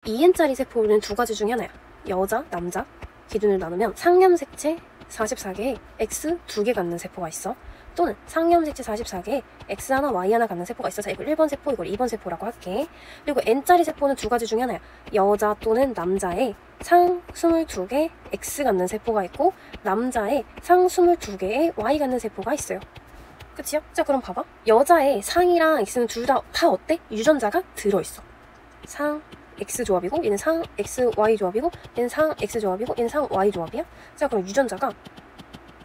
2n짜리 세포는 두 가지 중에 하나야. 여자, 남자 기준을 나누면 상염색체 44개에 X 2개 갖는 세포가 있어. 또는 상염색체 44개에 X 하나, Y 하나 갖는 세포가 있어. 자, 이걸 1번 세포, 이걸 2번 세포라고 할게. 그리고 N짜리 세포는 두 가지 중에 하나야. 여자 또는 남자에 상 22개 X 갖는 세포가 있고, 남자에 상 22개의 Y 갖는 세포가 있어요. 그치요? 자, 그럼 봐봐. 여자의 상이랑 X는 둘 다 어때? 유전자가 들어있어. 상 X 조합이고, 얘는 상 X Y 조합이고, 얘는 상 X 조합이고, 얘는 상 Y 조합이야. 자, 그럼 유전자가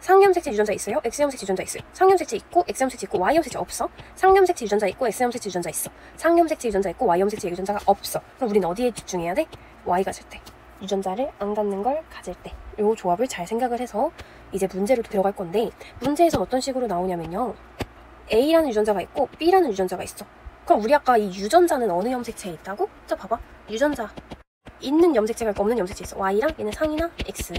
상염색체 유전자 있어요? X염색체 유전자 있어요? 상염색체 있고, X염색체 있고, Y염색체 없어? 상염색체 유전자 있고, X염색체 유전자 있어. 상염색체 유전자 있고, Y염색체 유전자가 없어. 그럼 우리는 어디에 집중해야 돼? Y 가질 때. 유전자를 안 갖는 걸 가질 때. 요 조합을 잘 생각을 해서 이제 문제로 들어갈 건데, 문제에서 어떤 식으로 나오냐면요. A라는 유전자가 있고, B라는 유전자가 있어. 그럼 우리 아까 이 유전자는 어느 염색체에 있다고? 자, 봐봐. 유전자 있는 염색체가 있고 없는 염색체 있어. Y랑 얘는 상이나 X.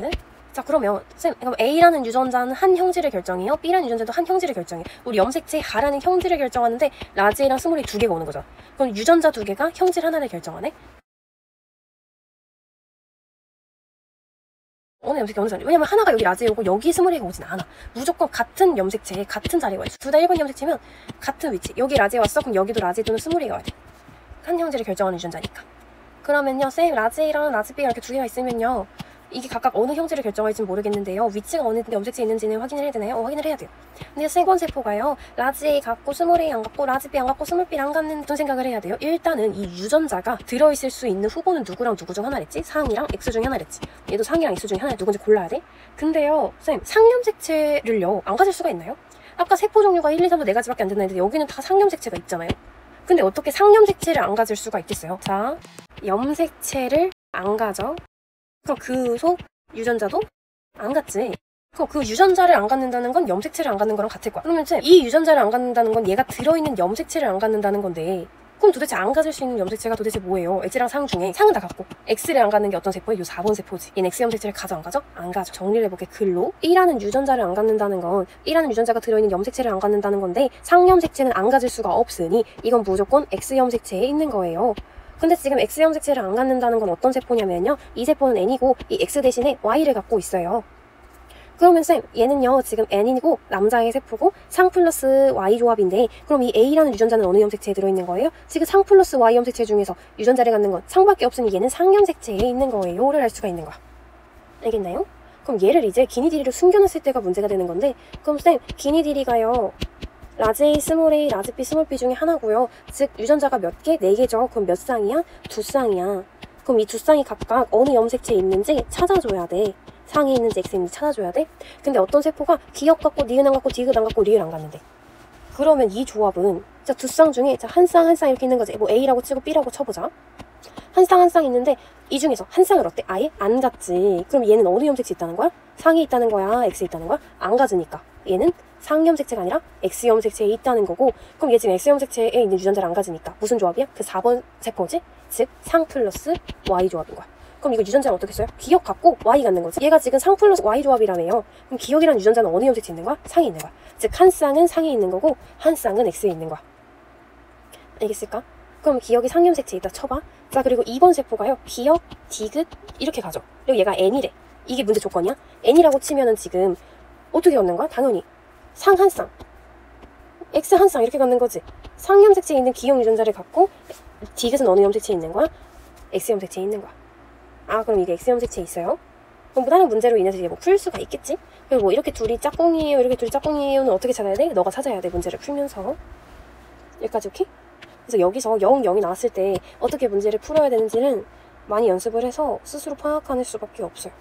자, 그러면 쌤, 그럼 A라는 유전자는 한 형질을 결정해요. B라는 유전자도 한 형질을 결정해. 우리 염색체 가라는 형질을 결정하는데 라지랑 스몰이 두 개가 오는 거죠. 그럼 유전자 두 개가 형질 하나를 결정하네. 어느 염색체 어느 자리. 왜냐면 하나가 여기 라지에 오고 여기 스몰이가 오진 않아. 무조건 같은 염색체에 같은 자리에 와 있어. 둘 다 1번 염색체면 같은 위치. 여기 라지에 왔어. 그럼 여기도 라지 또는 스몰이가 와야 돼. 한 형질을 결정하는 유전자니까. 그러면요, 쌤, 라지랑 라지 B 이렇게 두 개가 있으면요, 이게 각각 어느 형질을 결정할지는 모르겠는데요, 위치가 어느 염색체에 있는지는 확인을 해야 되나요? 확인을 해야 돼요. 근데 세번 세포가요, 라지 A 갖고 스몰 A 안 갖고 라지 B 안 갖고 스몰 B를 안 갖는 어떤 생각을 해야 돼요? 일단은 이 유전자가 들어있을 수 있는 후보는 누구랑 누구 중 하나랬지? 상이랑 X 중에 하나랬지. 얘도 상이랑 X 중에 하나, 누군지 골라야 돼? 근데요, 쌤, 상염색체를요 안 가질 수가 있나요? 아까 세포 종류가 1, 2, 3도 4가지밖에 안 된다는데 여기는 다 상염색체가 있잖아요. 근데 어떻게 상염색체를 안 가질 수가 있겠어요? 자, 염색체를 안 가져. 그럼 그 속 유전자도 안 갖지. 그럼 그 유전자를 안 갖는다는 건 염색체를 안 갖는 거랑 같을 거야. 그러면 이 유전자를 안 갖는다는 건 얘가 들어있는 염색체를 안 갖는다는 건데, 그럼 도대체 안 가질 수 있는 염색체가 도대체 뭐예요? X랑 상 중에 상은 다 갖고 X를 안 갖는 게 어떤 세포예요? 요 4번 세포지. 얘는 X 염색체를 가져 안 가져? 안 가져. 정리를 해볼게. 글로 B라는 유전자를 안 갖는다는 건 B라는 유전자가 들어있는 염색체를 안 갖는다는 건데, 상염색체는 안 가질 수가 없으니 이건 무조건 X 염색체에 있는 거예요. 근데 지금 X 염색체를 안 갖는다는 건 어떤 세포냐면요, 이 세포는 N이고 이 X 대신에 Y를 갖고 있어요. 그러면 쌤, 얘는요 지금 N이고 남자의 세포고 상 플러스 Y 조합인데, 그럼 이 A라는 유전자는 어느 염색체에 들어있는 거예요? 지금 상 플러스 Y 염색체 중에서 유전자를 갖는 건 상밖에 없으니 얘는 상염색체에 있는 거예요를 할 수가 있는 거야. 알겠나요? 그럼 얘를 이제 기니디리로 숨겨놨을 때가 문제가 되는 건데, 그럼 쌤, 기니디리가요 라지 A, 스몰 A, 라지 B, 스몰 B 중에 하나고요. 즉 유전자가 몇 개? 4개죠. 그럼 몇 쌍이야? 2쌍이야. 그럼 이 두 쌍이 각각 어느 염색체에 있는지 찾아줘야 돼. 상이 있는지 X에 있는지 찾아줘야 돼. 근데 어떤 세포가 기역 갖고 니은 안 갖고 디귿 안 갖고 리을 안 갖는데, 그러면 이 조합은 자, 두 쌍 중에 자, 한 쌍 이렇게 있는 거지. 뭐 A라고 치고 B라고 쳐보자. 한 쌍 있는데 이 중에서 한 쌍을 어때? 아예 안 갖지. 그럼 얘는 어느 염색체 있다는 거야? 상이 있다는 거야? X에 있다는 거야? 안 가지니까 얘는 상염색체가 아니라 X염색체에 있다는 거고, 그럼 얘 지금 X염색체에 있는 유전자를 안 가지니까 무슨 조합이야? 그 4번 세포지? 즉 상 플러스 Y 조합인 거야. 그럼 이거 유전자는 어떻게 써요? 기역 갖고 Y 갖는 거지. 얘가 지금 상 플러스 Y 조합이라며요. 그럼 기역이라는 유전자는 어느 염색체에 있는 거야? 상에 있는 거야. 즉 한 쌍은 상에 있는 거고 한 쌍은 X에 있는 거야. 알겠을까? 그럼 기역이 상염색체에 있다 쳐봐. 자, 그리고 2번 세포가요, 기역, 디귿 이렇게 가죠. 그리고 얘가 N이래. 이게 문제 조건이야. N이라고 치면은 지금 어떻게 갖는 거야? 당연히 상 한 쌍, X 한 쌍 이렇게 갖는 거지. 상염색체에 있는 기역 유전자를 갖고 디귿은 어느 염색체에 있는 거야? X염색체에 있는 거야. 아, 그럼 이게 X염색체에 있어요? 그럼 뭐 다른 문제로 인해서 이제 뭐 풀 수가 있겠지? 그리고 뭐 이렇게 둘이 짝꿍이에요, 이렇게 둘이 짝꿍이에요는 어떻게 찾아야 돼? 너가 찾아야 돼, 문제를 풀면서. 여기까지 오케이? 그래서 여기서 0, 0이 나왔을 때 어떻게 문제를 풀어야 되는지는 많이 연습을 해서 스스로 파악하는 수밖에 없어요.